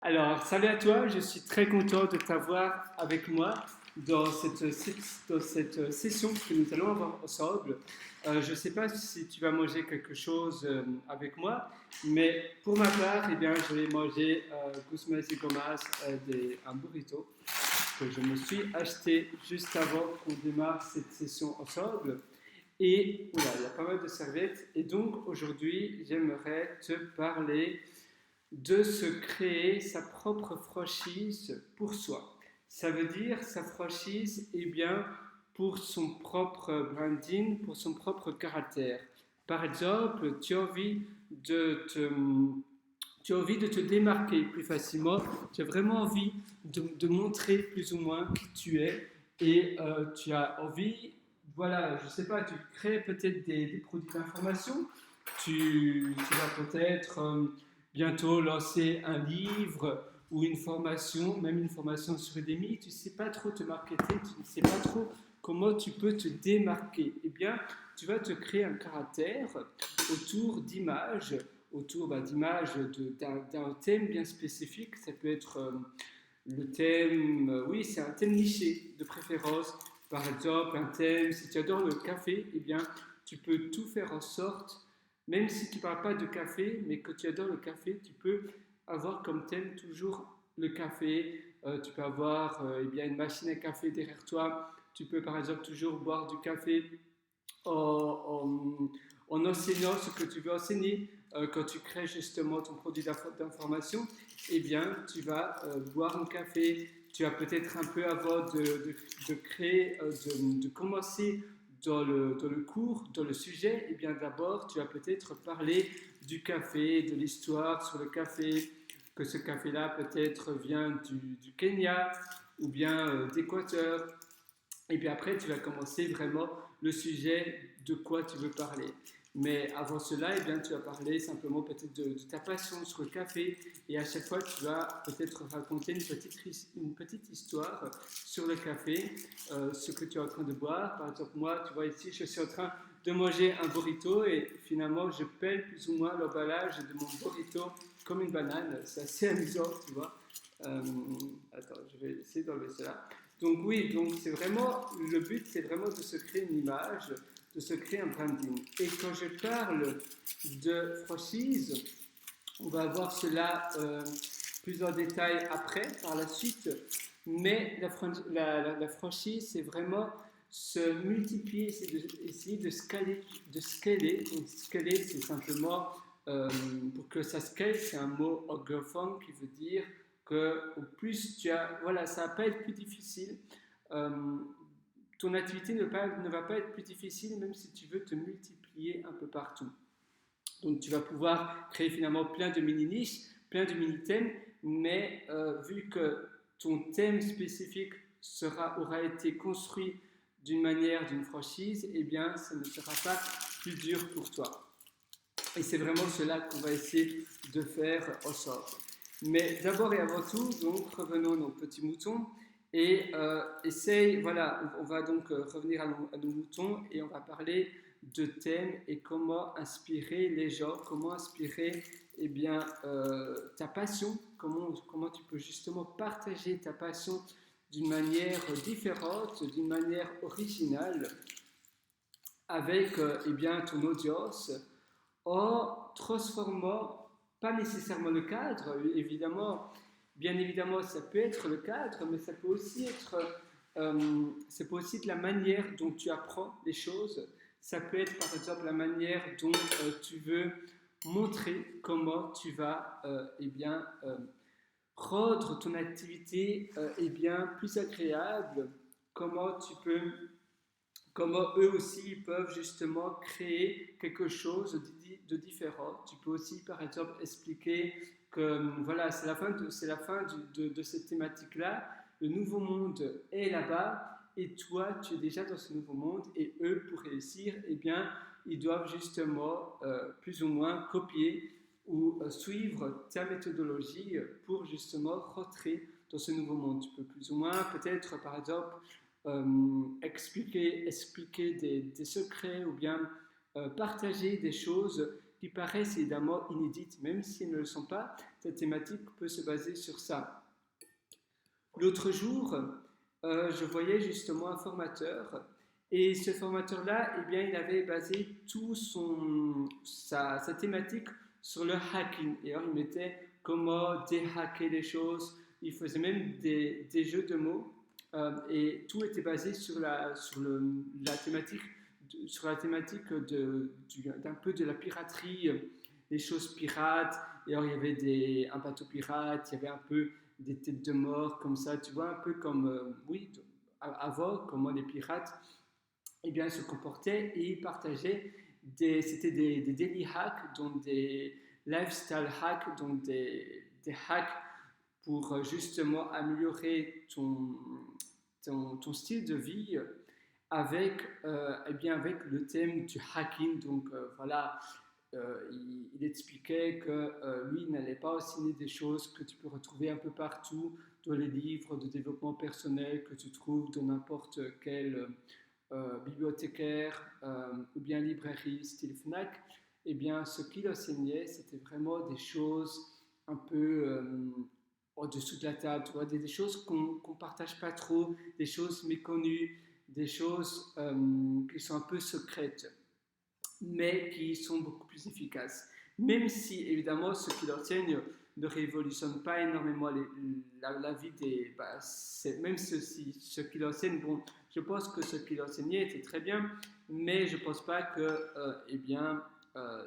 Alors, salut à toi, je suis très content de t'avoir avec moi dans cette session que nous allons avoir ensemble. Je ne sais pas si tu vas manger quelque chose avec moi, mais pour ma part, eh bien, je vais manger gusmas y gomas, un burrito que je me suis acheté juste avant qu'on démarre cette session ensemble. Et voilà, il y a pas mal de serviettes. Et donc aujourd'hui, j'aimerais te parler de se créer sa propre franchise pour soi. Ça veut dire sa franchise, eh bien, pour son propre branding, pour son propre caractère. Par exemple, tu as envie de te démarquer plus facilement, tu as vraiment envie de montrer plus ou moins qui tu es et tu as envie, voilà, je sais pas, tu crées peut-être des produits d'information, tu vas peut-être bientôt lancer un livre ou une formation, même une formation sur Udemy, tu ne sais pas trop te marketer, tu ne sais pas trop comment tu peux te démarquer. Eh bien, tu vas te créer un caractère autour d'images, d'un thème bien spécifique. Ça peut être le thème, oui, c'est un thème niché de préférence. Par exemple, un thème, si tu adores le café, eh bien, tu peux tout faire en sorte, même si tu ne parles pas de café, mais que tu adores le café, tu peux avoir comme thème toujours le café. Tu peux avoir eh bien, une machine à café derrière toi. Tu peux par exemple toujours boire du café en, en enseignant ce que tu veux enseigner. Quand tu crées justement ton produit d'information, eh bien, tu vas boire un café. Tu vas peut-être un peu avant de créer, de commencer dans le cours, dans le sujet. Eh bien, d'abord, tu vas peut-être parler du café, de l'histoire sur le café, que ce café-là peut-être vient du Kenya ou bien d'Équateur. Et puis après, tu vas commencer vraiment le sujet de quoi tu veux parler. Mais avant cela, eh bien, tu vas parler simplement peut-être de ta passion sur le café. Et à chaque fois, tu vas peut-être raconter une petite histoire sur le café, ce que tu es en train de boire. Par exemple, moi, tu vois ici, je suis en train de manger un burrito et finalement, je pèle plus ou moins l'emballage de mon burrito comme une banane. C'est assez amusant, tu vois. Euh, Attends, je vais essayer d'enlever cela. Donc oui, donc c'est vraiment, le but c'est vraiment de se créer une image, de se créer un branding. Et quand je parle de franchise, on va voir cela plus en détail après, par la suite, mais la franchise c'est vraiment se multiplier, c'est essayer de scaler, de scaler. Donc scaler c'est simplement, pour que ça scale, c'est un mot anglophone qui veut dire que au plus tu as, voilà, ça va pas être plus difficile. Euh, Ton activité ne va pas être plus difficile même si tu veux te multiplier un peu partout. Donc tu vas pouvoir créer finalement plein de mini-niches, plein de mini-thèmes, mais vu que ton thème spécifique aura été construit d'une manière, d'une franchise, eh bien, ça ne sera pas plus dur pour toi. Et c'est vraiment cela qu'on va essayer de faire ensemble. Mais d'abord et avant tout, donc revenons à nos petits moutons et essaye, voilà, on va donc revenir à nos moutons et on va parler de thèmes et comment inspirer les gens, comment inspirer eh bien, ta passion, comment tu peux justement partager ta passion d'une manière différente, d'une manière originale avec eh bien, ton audience en transformant pas nécessairement le cadre, évidemment, bien évidemment, ça peut être le cadre, mais ça peut aussi être la manière dont tu apprends les choses. Ça peut être par exemple la manière dont tu veux montrer comment tu vas eh bien, rendre ton activité eh bien, plus agréable, comment tu peux comment eux aussi peuvent justement créer quelque chose de différent. Tu peux aussi, par exemple, expliquer que voilà, c'est la fin de cette thématique-là. Le nouveau monde est là-bas et toi, tu es déjà dans ce nouveau monde et eux, pour réussir, eh bien, ils doivent justement plus ou moins copier ou suivre ta méthodologie pour justement rentrer dans ce nouveau monde. Tu peux plus ou moins, peut-être, par exemple, expliquer des secrets ou bien partager des choses qui paraissent évidemment inédites, même si elles ne le sont pas. ta thématique peut se baser sur ça. L'autre jour, je voyais justement un formateur et ce formateur-là, eh bien, il avait basé sa thématique sur le hacking. Et alors, il mettait comment déhacker les choses. Il faisait même des jeux de mots et tout était basé sur la thématique, d'un peu de la piraterie, des choses pirates. Et alors, il y avait un bateau pirate, il y avait un peu des têtes de mort comme ça, tu vois, un peu comme, oui, avant, comment les pirates eh bien, se comportaient et ils partageaient c'était des daily hacks, donc des lifestyle hacks, donc des hacks pour justement améliorer ton style de vie avec, eh bien, avec le thème du hacking. Donc voilà, il expliquait que lui, il n'allait pas signer des choses que tu peux retrouver un peu partout dans les livres de développement personnel que tu trouves dans n'importe quel bibliothécaire ou bien librairie style Fnac. Eh bien, ce qu'il enseignait, c'était vraiment des choses un peu au-dessous de la table, tu vois, des choses qu'on ne partage pas trop, des choses méconnues, des choses qui sont un peu secrètes mais qui sont beaucoup plus efficaces. Même si, évidemment, ce qu'il enseigne ne révolutionne pas énormément la vie des... même ce qu'il enseigne, bon, je pense que ce qu'il enseignait était très bien, mais je ne pense pas que, eh bien,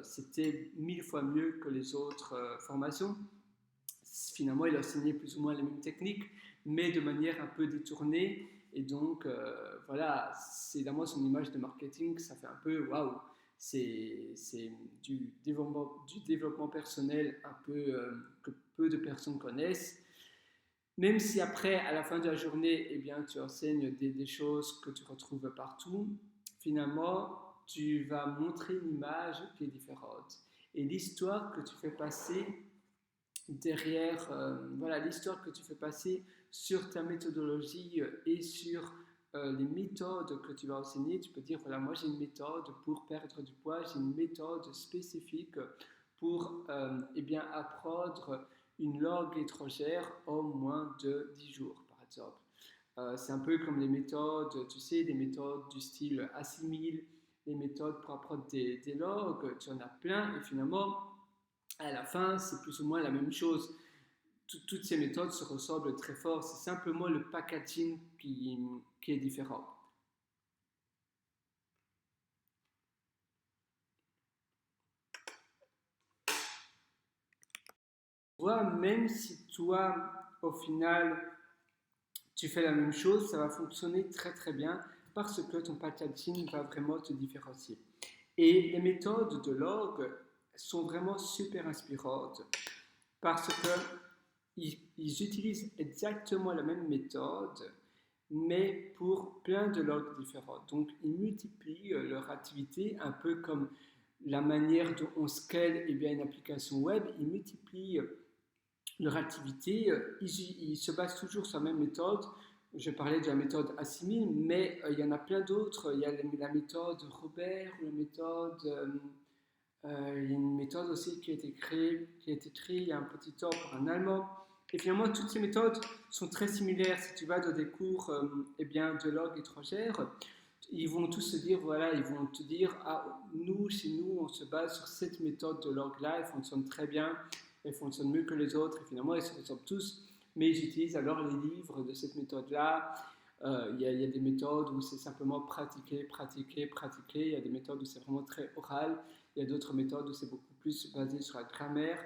c'était 1000 fois mieux que les autres formations. Finalement, il enseignait plus ou moins les mêmes techniques, mais de manière un peu détournée. Et donc, voilà, c'est évidemment son image de marketing, ça fait un peu waouh, c'est du développement personnel un peu que peu de personnes connaissent. Même si après, à la fin de la journée, eh bien, tu enseignes des choses que tu retrouves partout, finalement, tu vas montrer une image qui est différente. Et l'histoire que tu fais passer derrière, voilà, l'histoire que tu fais passer sur ta méthodologie et sur les méthodes que tu vas enseigner, tu peux dire, voilà, moi j'ai une méthode pour perdre du poids, j'ai une méthode spécifique pour eh bien, apprendre une langue étrangère en moins de 10 jours, par exemple. C'est un peu comme les méthodes, tu sais, les méthodes du style assimile, les méthodes pour apprendre des langues, tu en as plein, et finalement, à la fin, c'est plus ou moins la même chose. Toutes ces méthodes se ressemblent très fort, c'est simplement le packaging qui est différent. Tu vois, même si toi, au final, tu fais la même chose, ça va fonctionner très très bien parce que ton packaging va vraiment te différencier. Et les méthodes de l'orgue sont vraiment super inspirantes parce qu'ils utilisent exactement la même méthode, mais pour plein de langues différentes. Donc, ils multiplient leur activité un peu comme la manière dont on scale eh bien, une application web. Ils multiplient leur activité. Ils se basent toujours sur la même méthode. Je parlais de la méthode Assimil, mais il y en a plein d'autres. Il y a la méthode Robert, ou la méthode... il y a une méthode aussi qui a été créée il y a un petit temps par un Allemand. Et finalement, toutes ces méthodes sont très similaires. Si tu vas dans des cours eh bien, de langue étrangère, ils vont tous se dire, voilà, ils vont te dire, ah, nous, chez nous, on se base sur cette méthode de langue-là, elle fonctionne très bien, elle fonctionne mieux que les autres, et finalement, ils se ressemblent tous, mais ils utilisent alors les livres de cette méthode-là. Il y a des méthodes où c'est simplement pratiquer, pratiquer, pratiquer. Il y a des méthodes où c'est vraiment très oral. Il y a d'autres méthodes où c'est beaucoup plus basé sur la grammaire.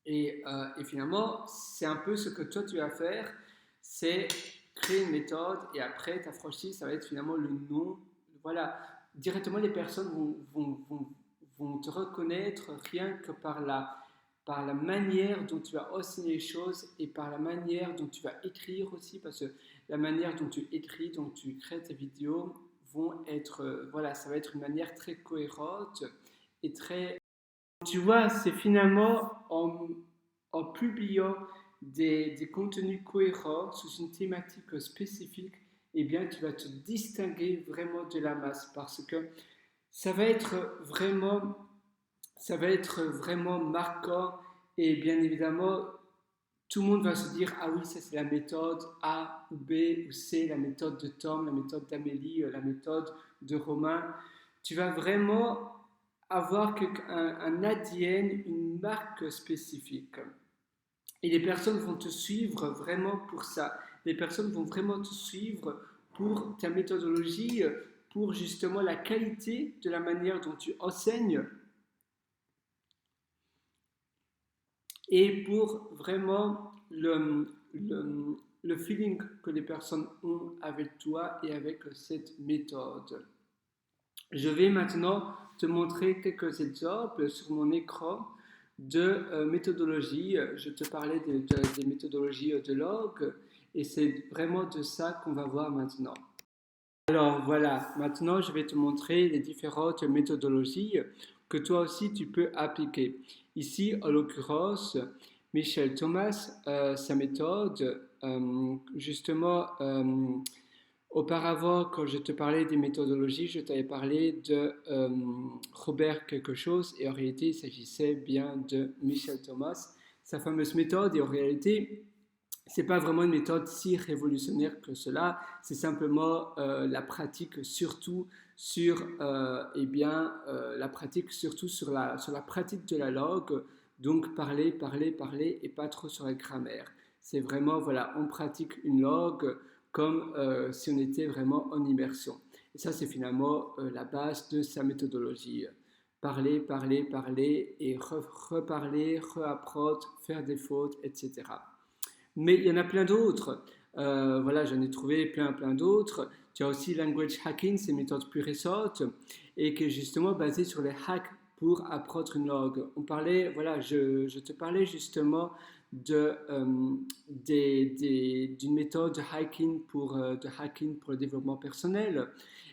Et finalement, c'est un peu ce que toi tu vas faire, c'est créer une méthode et après ta franchise, ça va être finalement le nom. Voilà, directement les personnes vont te reconnaître rien que par la manière dont tu vas enseigner les choses et par la manière dont tu vas écrire aussi, parce que la manière dont tu écris, dont tu crées tes vidéos, vont être, voilà, ça va être une manière très cohérente et très... Tu vois, c'est finalement en publiant des contenus cohérents sous une thématique spécifique, eh bien, tu vas te distinguer vraiment de la masse parce que ça va être vraiment, ça va être vraiment marquant et bien évidemment, tout le monde va se dire, ah oui, ça c'est la méthode A ou B ou C, la méthode de Tom, la méthode d'Amélie, la méthode de Romain. Tu vas vraiment avoir un ADN, une marque spécifique. Et les personnes vont te suivre vraiment pour ça. Les personnes vont vraiment te suivre pour ta méthodologie, pour justement la qualité de la manière dont tu enseignes et pour vraiment le feeling que les personnes ont avec toi et avec cette méthode. Je vais maintenant te montrer quelques exemples sur mon écran de méthodologie. Je te parlais des méthodologies de log et c'est vraiment de ça qu'on va voir maintenant. Alors voilà, maintenant je vais te montrer les différentes méthodologies que toi aussi tu peux appliquer. Ici, en l'occurrence, Michel Thomas, sa méthode, justement, auparavant, quand je te parlais des méthodologies, je t'avais parlé de Robert quelque chose, et en réalité, il s'agissait bien de Michel Thomas, sa fameuse méthode, et en réalité, c'est pas vraiment une méthode si révolutionnaire que cela, c'est simplement la pratique surtout sur, la pratique surtout sur la pratique de la langue, donc parler, parler, parler, et pas trop sur la grammaire. C'est vraiment, voilà, on pratique une langue comme si on était vraiment en immersion. Et ça, c'est finalement la base de sa méthodologie. Parler, parler, parler, et reparler, reapprendre, faire des fautes, etc. Mais il y en a plein d'autres. Voilà, j'en ai trouvé plein d'autres. Tu as aussi Language Hacking, c'est une méthode plus récente et qui est justement basée sur les hacks pour apprendre une langue. On parlait, voilà, je te parlais justement d'une méthode de hacking pour le développement personnel.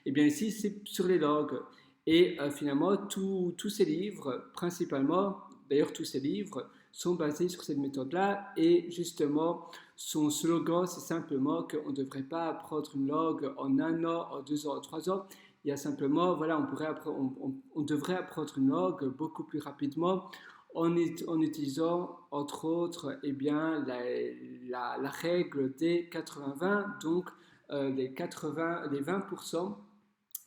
Et bien ici, c'est sur les langues. Et finalement, tous ces livres, principalement, d'ailleurs tous ces livres, sont basés sur cette méthode-là. Et justement, son slogan, c'est simplement qu'on ne devrait pas apprendre une langue en 1 an, en 2 ans, en 3 ans. Il y a simplement, voilà, on devrait apprendre une langue beaucoup plus rapidement en utilisant, entre autres, eh bien, la règle des 80-20, donc les 20%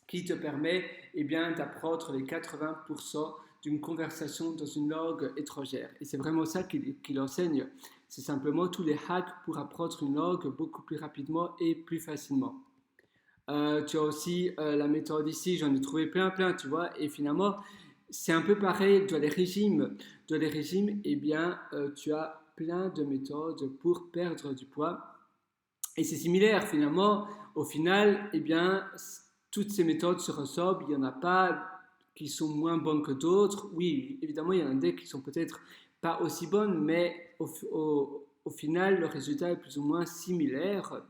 qui te permet eh bien, d'apprendre les 80% d'une conversation dans une langue étrangère. Et c'est vraiment ça qu'il enseigne. C'est simplement tous les hacks pour apprendre une langue beaucoup plus rapidement et plus facilement. Tu as aussi la méthode ici, j'en ai trouvé plein, tu vois, et finalement, c'est un peu pareil dans les régimes. Dans les régimes, eh bien, tu as plein de méthodes pour perdre du poids. Et c'est similaire, finalement, au final, eh bien, toutes ces méthodes se ressemblent, il n'y en a pas qui sont moins bonnes que d'autres. Oui, évidemment, il y en a des qui sont peut-être pas aussi bonnes, mais au final, le résultat est plus ou moins similaire.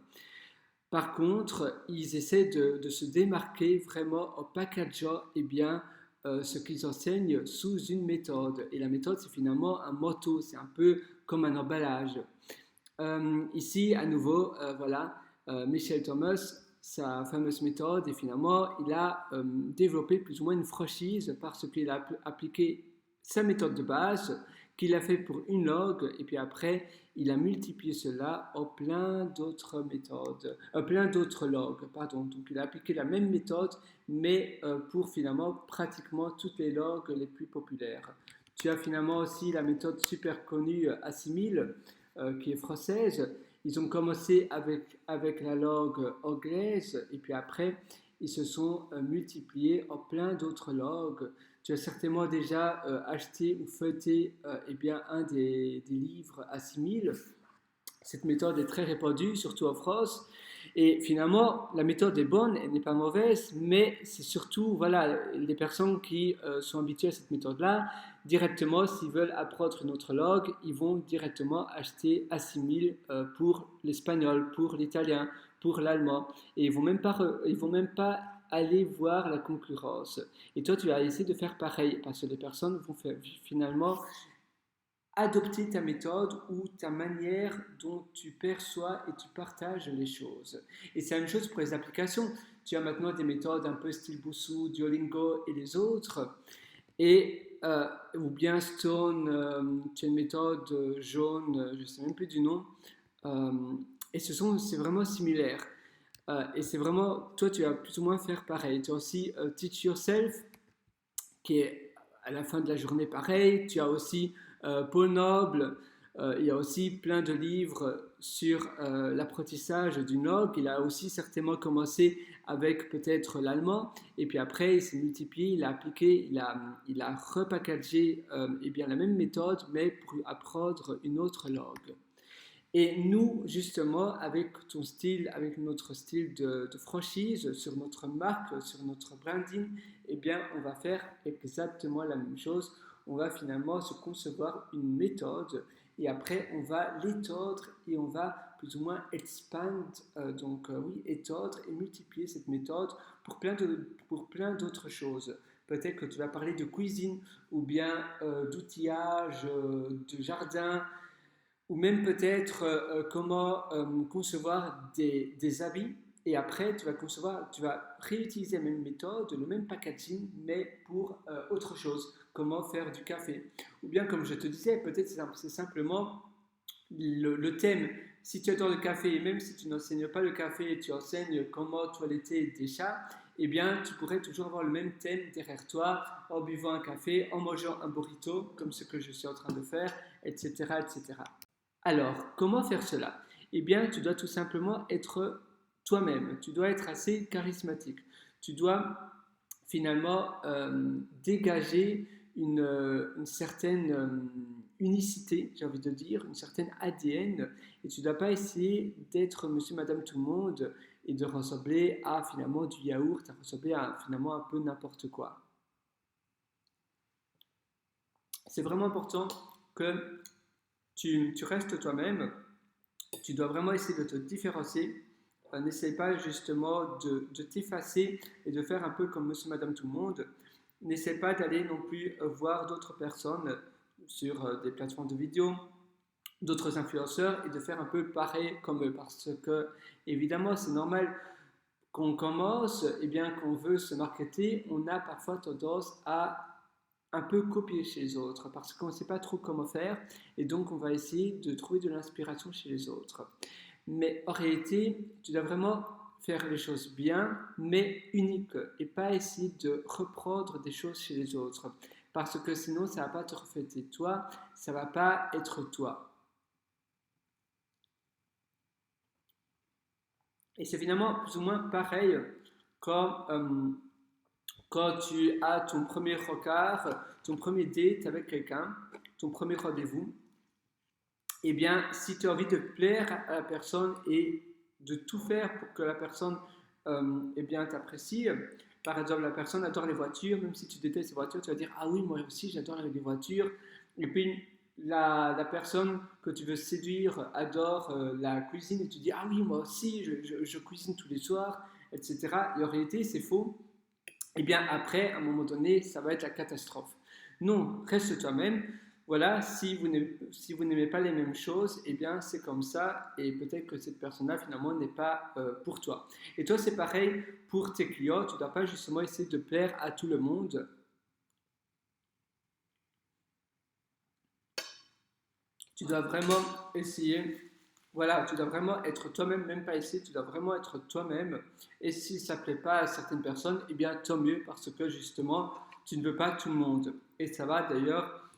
Par contre, ils essaient de se démarquer vraiment en packageant eh bien, ce qu'ils enseignent sous une méthode. Et la méthode, c'est finalement un motto, c'est un peu comme un emballage. Ici, à nouveau, voilà, Michel Thomas, sa fameuse méthode, et finalement, il a développé plus ou moins une franchise parce qu'il a appliqué sa méthode de base, qu'il a fait pour une langue, et puis après, il a multiplié cela en plein d'autres méthodes, plein d'autres langues, pardon. Donc, il a appliqué la même méthode, mais pour finalement pratiquement toutes les langues les plus populaires. Tu as finalement aussi la méthode super connue Assimil, qui est française. Ils ont commencé avec la langue anglaise et puis après, ils se sont multipliés en plein d'autres langues. Tu as certainement déjà acheté ou feuilleté eh bien, un des livres Assimil. Cette méthode est très répandue, surtout en France. Et finalement, la méthode est bonne, elle n'est pas mauvaise, mais c'est surtout voilà, les personnes qui sont habituées à cette méthode-là, directement, s'ils veulent apprendre une autre langue, ils vont directement acheter Assimil pour l'espagnol, pour l'italien, pour l'allemand. Et ils ne vont même pas aller voir la concurrence. Et toi, tu vas essayer de faire pareil, parce que les personnes vont finalement adopter ta méthode ou ta manière dont tu perçois et tu partages les choses. Et c'est la même chose pour les applications. Tu as maintenant des méthodes un peu style Busuu, Duolingo et les autres. Et ou bien Stone, tu as une méthode jaune, je ne sais même plus du nom, euh, et c'est vraiment similaire. Et c'est vraiment, toi, tu vas plus ou moins faire pareil. Tu as aussi Teach Yourself, qui est à la fin de la journée pareil. Tu as aussi Paul Noble. Il y a aussi plein de livres sur l'apprentissage du NOG. Il a aussi certainement commencé avec peut-être l'allemand. Et puis après, il s'est multiplié, il a appliqué, il a repackagé eh bien, la même méthode, mais pour apprendre une autre langue. Et nous, justement, avec ton style, avec notre style de franchise, sur notre marque, sur notre branding, eh bien, on va faire exactement la même chose. On va finalement se concevoir une méthode et après, on va l'étendre et on va plus ou moins expand, oui, étendre et multiplier cette méthode pour plein d'autres choses. Peut-être que tu vas parler de cuisine ou bien d'outillage, de jardin, ou même peut-être comment concevoir des habits. Et après, tu vas réutiliser la même méthode, le même packaging, mais pour autre chose. Comment faire du café. Ou bien, comme je te disais, peut-être c'est simplement le thème. Si tu adores le café, et même si tu n'enseignes pas le café, tu enseignes comment toiletter des chats, eh bien, tu pourrais toujours avoir le même thème derrière toi, en buvant un café, en mangeant un burrito, comme ce que je suis en train de faire, etc., etc. Alors, comment faire cela? Eh bien, tu dois tout simplement être toi-même. Tu dois être assez charismatique. Tu dois finalement dégager une certaine unicité, j'ai envie de dire, une certaine ADN. Et tu ne dois pas essayer d'être monsieur, madame, tout le monde et de ressembler à finalement du yaourt, à ressembler à finalement un peu n'importe quoi. C'est vraiment important que tu restes toi-même. Tu dois vraiment essayer de te différencier. N'essaye pas justement de t'effacer et de faire un peu comme monsieur, madame, tout le monde. N'essaie pas d'aller non plus voir d'autres personnes sur des plateformes de vidéo, d'autres influenceurs et de faire un peu pareil comme eux. Parce que, évidemment, c'est normal qu'on commence, et bien qu'on veut se marketer, on a parfois tendance à un peu copier chez les autres parce qu'on ne sait pas trop comment faire et donc on va essayer de trouver de l'inspiration chez les autres. Mais en réalité, tu dois vraiment faire les choses bien, mais uniques et pas essayer de reprendre des choses chez les autres parce que sinon ça ne va pas te refléter toi, ça ne va pas être toi. Et c'est finalement plus ou moins pareil quand quand tu as ton premier regard, ton premier date avec quelqu'un, ton premier rendez-vous, eh bien, si tu as envie de plaire à la personne et de tout faire pour que la personne eh bien, t'apprécie, par exemple, la personne adore les voitures, même si tu détestes les voitures, tu vas dire, ah oui, moi aussi, j'adore les voitures. Et puis, la personne que tu veux séduire adore la cuisine et tu dis, ah oui, moi aussi, je cuisine tous les soirs, etc. Et en réalité, c'est faux. Eh bien après, à un moment donné, ça va être la catastrophe. Non, reste toi-même. Voilà, si vous n'aimez pas les mêmes choses, eh bien c'est comme ça et peut-être que cette personne-là finalement n'est pas pour toi. Et toi, c'est pareil pour tes clients, tu ne dois pas justement essayer de plaire à tout le monde. Tu dois vraiment essayer, voilà, tu dois vraiment être toi-même, même pas essayer, tu dois vraiment être toi-même. Et si ça ne plaît pas à certaines personnes, eh bien tant mieux parce que justement, tu ne veux pas tout le monde. Et ça va d'ailleurs,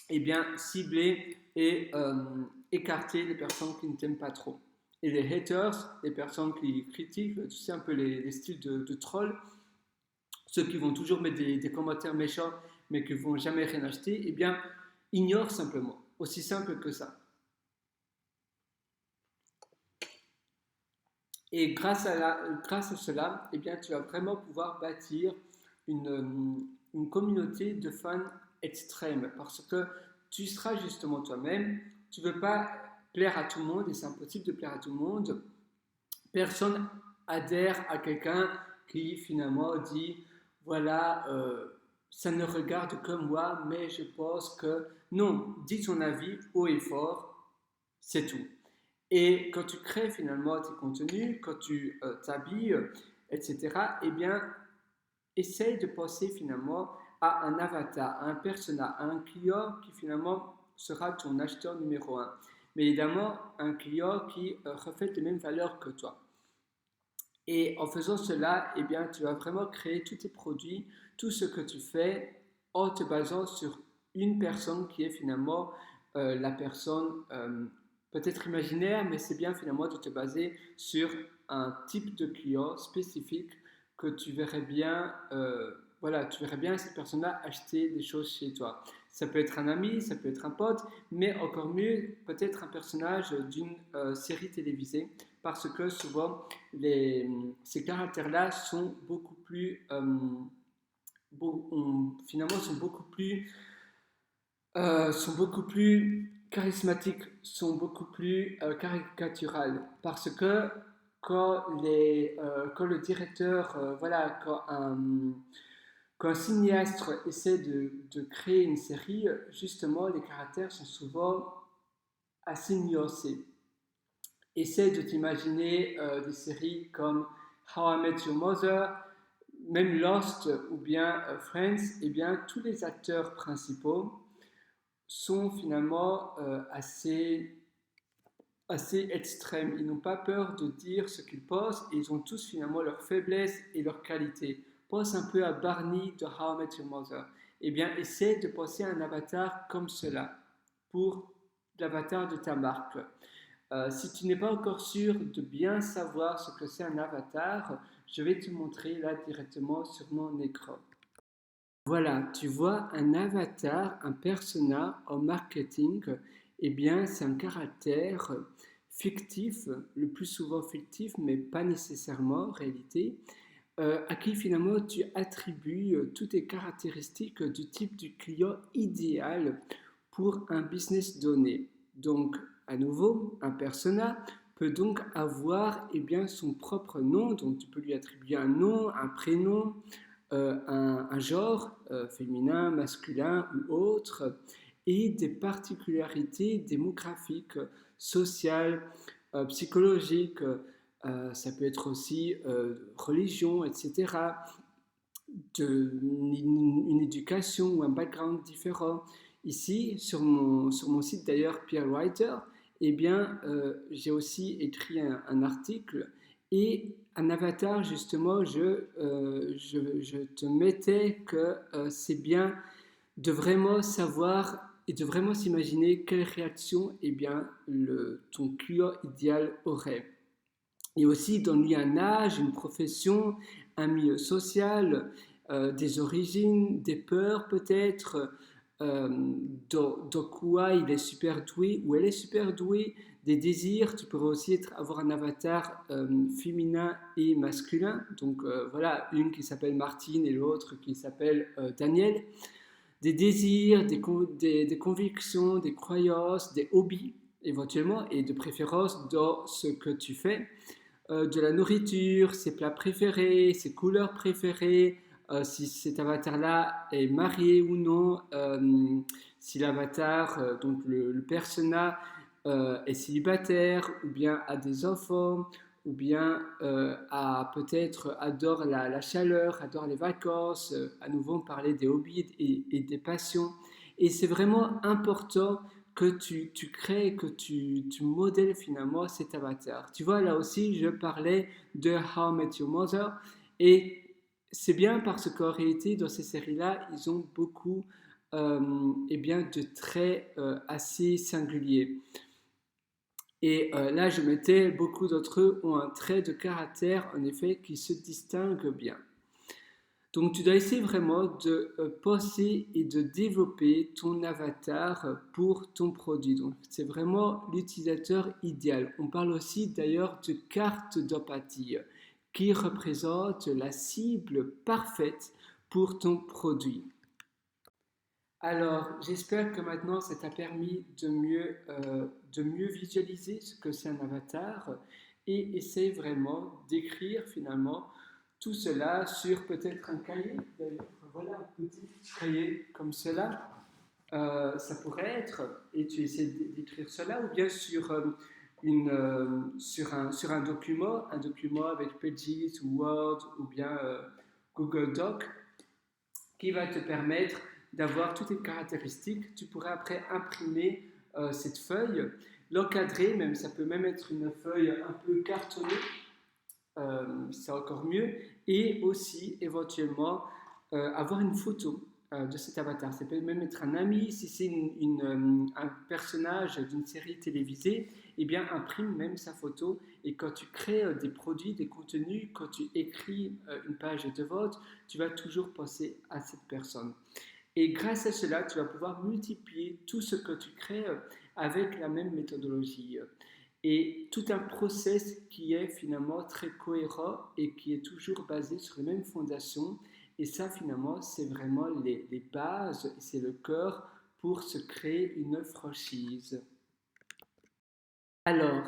eh bien, cibler et écarter les personnes qui ne t'aiment pas trop. Et les haters, les personnes qui critiquent, tu sais, un peu les styles de trolls, ceux qui vont toujours mettre des commentaires méchants mais qui ne vont jamais rien acheter, eh bien, ignore simplement. Aussi simple que ça. Et grâce à cela, eh bien, tu vas vraiment pouvoir bâtir une communauté de fans extrêmes parce que tu seras justement toi-même. Tu ne veux pas plaire à tout le monde et c'est impossible de plaire à tout le monde. Personne adhère à quelqu'un qui finalement dit voilà, ça ne regarde que moi, mais je pense que non, dis ton avis haut et fort, c'est tout. Et quand tu crées finalement tes contenus, quand tu t'habilles, etc., eh bien, essaye de penser finalement à un avatar, à un persona, à un client qui finalement sera ton acheteur numéro un. Mais évidemment, un client qui reflète les mêmes valeurs que toi. Et en faisant cela, eh bien, tu vas vraiment créer tous tes produits, tout ce que tu fais en te basant sur une personne qui est finalement la personne peut-être imaginaire, mais c'est bien finalement de te baser sur un type de client spécifique que tu verrais bien, voilà, tu verrais bien cette personne-là acheter des choses chez toi. Ça peut être un ami, ça peut être un pote, mais encore mieux, peut-être un personnage d'une série télévisée, parce que souvent, ces caractères-là sont beaucoup plus, finalement, sont beaucoup plus charismatiques, sont beaucoup plus caricaturales, parce que quand le directeur, voilà, quand un cinéaste essaie de créer une série, justement, les caractères sont souvent assez nuancés. Essaie de t'imaginer des séries comme How I Met Your Mother, même Lost ou bien Friends, et bien tous les acteurs principaux sont finalement assez extrêmes. Ils n'ont pas peur de dire ce qu'ils pensent et ils ont tous finalement leurs faiblesses et leurs qualités. Pense un peu à Barney de How I Met Your Mother. Eh bien, essaie de penser à un avatar comme cela pour l'avatar de ta marque. Si tu n'es pas encore sûr de bien savoir ce que c'est un avatar, je vais te montrer là directement sur mon écran. Voilà, tu vois un avatar, un persona en marketing, eh bien c'est un caractère fictif, le plus souvent fictif, mais pas nécessairement en réalité, à qui finalement tu attribues toutes les caractéristiques du type du client idéal pour un business donné. Donc, à nouveau, un persona peut donc avoir eh bien, son propre nom, donc tu peux lui attribuer un nom, un prénom, un genre, féminin, masculin ou autre, et des particularités démographiques, sociales, psychologiques, ça peut être aussi religion, etc., une éducation ou un background différent. Ici, sur mon site d'ailleurs, Pierre Writer, eh bien, j'ai aussi écrit un article et un avatar, justement, je te mettais que c'est bien de vraiment savoir et de vraiment s'imaginer quelle réaction eh bien, ton client idéal aurait. Et aussi donner un âge, une profession, un milieu social, des origines, des peurs peut-être, dans quoi il est super doué ou elle est super douée, des désirs. Tu pourrais aussi avoir un avatar féminin et masculin. Donc voilà, une qui s'appelle Martine et l'autre qui s'appelle Daniel. Des désirs, des convictions, des croyances, des hobbies éventuellement et de préférence dans ce que tu fais. De la nourriture, ses plats préférés, ses couleurs préférées, si cet avatar-là est marié ou non, si l'avatar, donc le persona, est célibataire ou bien a des enfants ou bien peut-être adore la chaleur, adore les vacances, à nouveau parler des hobbies et des passions. Et c'est vraiment important que tu crées, que tu modèles finalement cet avatar. Tu vois, là aussi, je parlais de How I Met Your Mother et c'est bien parce qu'en réalité, dans ces séries-là, ils ont beaucoup eh bien, de traits assez singuliers. Et là, je mettais, beaucoup d'entre eux ont un trait de caractère, en effet, qui se distingue bien. Donc, tu dois essayer vraiment de penser et de développer ton avatar pour ton produit. Donc, c'est vraiment l'utilisateur idéal. On parle aussi d'ailleurs de carte d'empathie qui représente la cible parfaite pour ton produit. Alors, j'espère que maintenant ça t'a permis de mieux visualiser ce que c'est un avatar et essaye vraiment d'écrire finalement tout cela sur peut-être un cahier. D'ailleurs, voilà un petit cahier comme cela. Ça pourrait être, et tu essaies d'écrire cela, ou bien sur un document avec Pages ou Word ou bien Google Doc. qui va te permettre d'avoir toutes les caractéristiques. Tu pourrais après imprimer cette feuille, l'encadrer, même ça peut même être une feuille un peu cartonnée, c'est encore mieux, et aussi éventuellement avoir une photo de cet avatar. Ça peut même être un ami, si c'est un personnage d'une série télévisée, eh bien imprime même sa photo, et quand tu crées des produits, des contenus, quand tu écris une page de vote, tu vas toujours penser à cette personne. Et grâce à cela, tu vas pouvoir multiplier tout ce que tu crées avec la même méthodologie. Et tout un process qui est finalement très cohérent et qui est toujours basé sur les mêmes fondations. Et ça, finalement, c'est vraiment les bases, c'est le cœur pour se créer une franchise. Alors,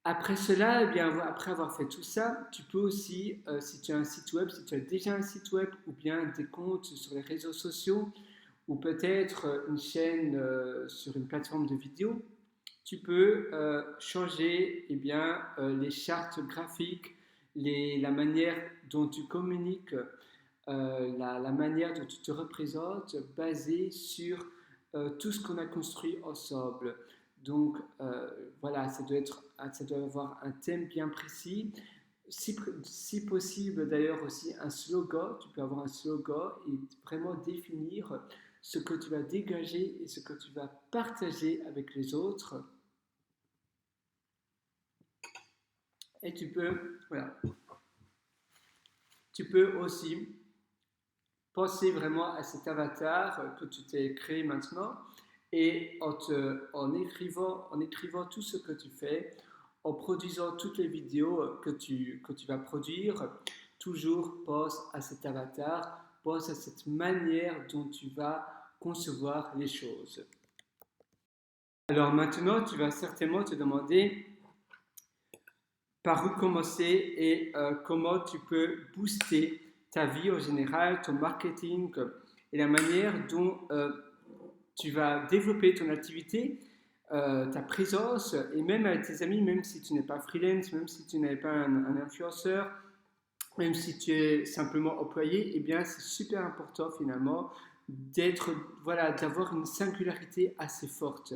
après cela, eh bien, après avoir fait tout ça, tu peux aussi, si tu as un site web, si tu as déjà un site web ou bien des comptes sur les réseaux sociaux ou peut-être une chaîne sur une plateforme de vidéo, tu peux changer eh bien, les chartes graphiques, la manière dont tu communiques, la manière dont tu te représentes, basée sur tout ce qu'on a construit ensemble. Donc voilà, ça doit avoir un thème bien précis. Si possible d'ailleurs aussi un slogan, tu peux avoir un slogan et vraiment définir ce que tu vas dégager et ce que tu vas partager avec les autres. Et voilà, tu peux aussi penser vraiment à cet avatar que tu t'es créé maintenant et en écrivant tout ce que tu fais, en produisant toutes les vidéos que tu vas produire, toujours pense à cet avatar, pense à cette manière dont tu vas concevoir les choses. Alors maintenant, tu vas certainement te demander par où commencer et comment tu peux booster ta vie en général, ton marketing et la manière dont tu vas développer ton activité, ta présence et même avec tes amis, même si tu n'es pas freelance, même si tu n'es pas un influenceur, même si tu es simplement employé, eh bien c'est super important finalement d'avoir une singularité assez forte,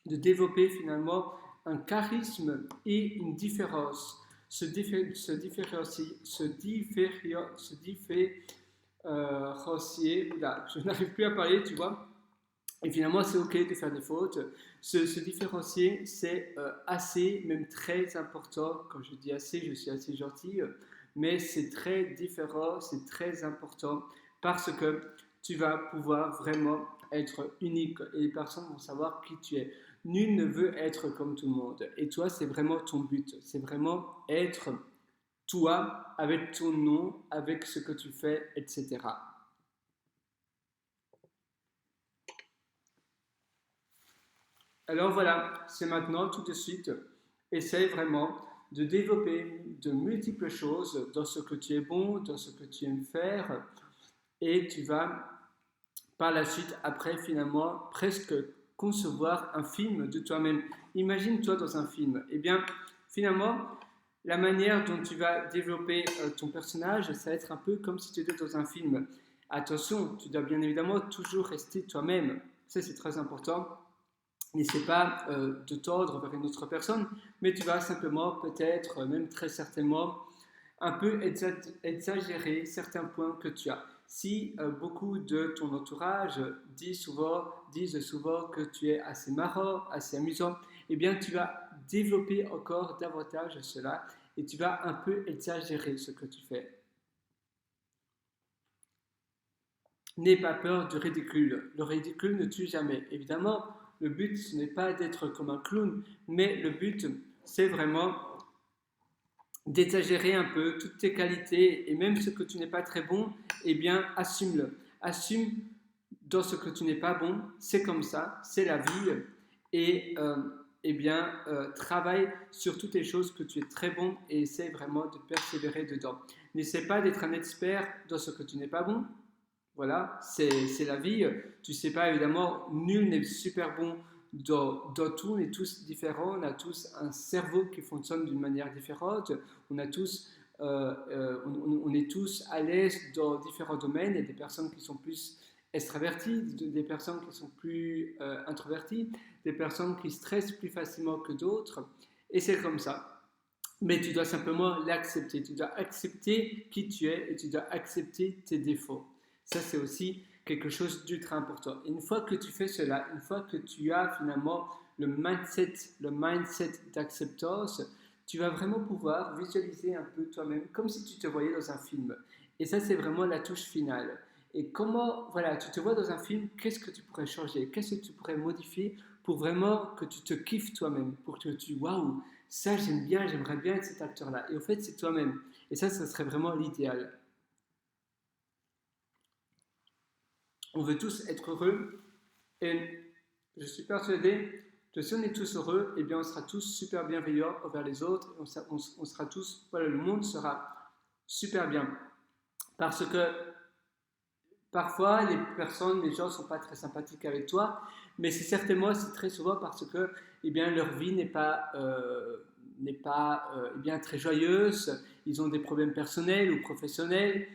de développer finalement un charisme et une différence, se différencier, là, je n'arrive plus à parler, tu vois, et finalement c'est ok de faire des fautes, se différencier c'est assez, même très important, quand je dis assez, je suis assez gentil, mais c'est très différent, c'est très important, parce que tu vas pouvoir vraiment être unique et les personnes vont savoir qui tu es. Nul ne veut être comme tout le monde. Et toi, c'est vraiment ton but. C'est vraiment être toi avec ton nom, avec ce que tu fais, etc. Alors voilà, c'est maintenant tout de suite. Essaye vraiment de développer de multiples choses dans ce que tu es bon, dans ce que tu aimes faire. Et tu vas par la suite, après, finalement, presque concevoir un film de toi-même. Imagine-toi dans un film. Eh bien, finalement, la manière dont tu vas développer ton personnage, ça va être un peu comme si tu étais dans un film. Attention, tu dois bien évidemment toujours rester toi-même. Ça, c'est très important. N'essaie pas de tordre vers une autre personne, mais tu vas simplement, peut-être, même très certainement, un peu exagérer certains points que tu as. Si beaucoup de ton entourage disent souvent que tu es assez marrant, assez amusant, eh bien tu vas développer encore davantage cela et tu vas un peu exagérer ce que tu fais. N'aie pas peur du ridicule. Le ridicule ne tue jamais. Évidemment, le but ce n'est pas d'être comme un clown, mais le but c'est vraiment d'exagérer un peu toutes tes qualités et même ce que tu n'es pas très bon, eh bien assume-le. Assume dans ce que tu n'es pas bon, c'est comme ça, c'est la vie et eh bien travaille sur toutes les choses que tu es très bon et essaie vraiment de persévérer dedans. N'essaie pas d'être un expert dans ce que tu n'es pas bon. Voilà, c'est la vie. Tu sais pas, évidemment, nul n'est super bon dans tout, on est tous différents, on a tous un cerveau qui fonctionne d'une manière différente, on a tous on est tous à l'aise dans différents domaines. Il y a des personnes qui sont plus extraverties, des personnes qui sont plus introverties, des personnes qui stressent plus facilement que d'autres. Et c'est comme ça. Mais tu dois simplement l'accepter. Tu dois accepter qui tu es et tu dois accepter tes défauts. Ça, c'est aussi quelque chose d'ultra important. Et une fois que tu fais cela, une fois que tu as finalement le mindset d'acceptance, tu vas vraiment pouvoir visualiser un peu toi-même comme si tu te voyais dans un film. Et ça, c'est vraiment la touche finale. Et comment, voilà, tu te vois dans un film, qu'est-ce que tu pourrais changer? Qu'est-ce que tu pourrais modifier pour vraiment que tu te kiffes toi-même? Pour que tu, waouh, ça j'aime bien, j'aimerais bien être cet acteur-là. Et au fait, c'est toi-même. Et ça serait vraiment l'idéal. On veut tous être heureux. Et je suis persuadé que si on est tous heureux, eh bien on sera tous super bienveillants envers les autres. On sera tous, voilà, le monde sera super bien. Parce que parfois, les gens ne sont pas très sympathiques avec toi, mais c'est certainement, c'est très souvent parce que, eh bien, leur vie n'est pas eh bien, très joyeuse. Ils ont des problèmes personnels ou professionnels.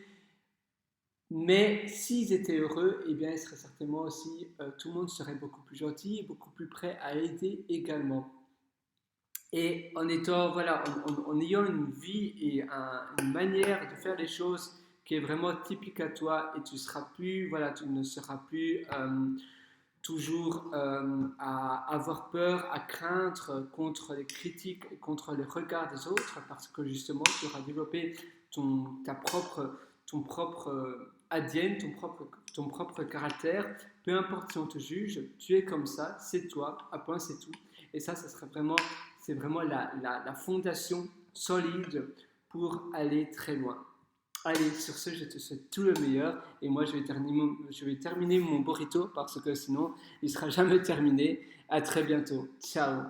Mais s'ils étaient heureux, eh bien, ils seraient certainement aussi, tout le monde serait beaucoup plus gentil et beaucoup plus prêt à aider également. Et en étant, voilà, en ayant une vie et une manière de faire les choses qui est vraiment typique à toi, et tu seras plus, voilà, tu ne seras plus toujours à avoir peur, à craindre contre les critiques et contre les regards des autres, parce que justement, tu auras développé ton propre ADN, ton propre caractère. Peu importe si on te juge, tu es comme ça, c'est toi, à point, c'est tout. Et ça serait vraiment, c'est vraiment la fondation solide pour aller très loin. Allez, sur ce, je te souhaite tout le meilleur. Et moi, je vais terminer mon burrito parce que sinon, il ne sera jamais terminé. À très bientôt. Ciao.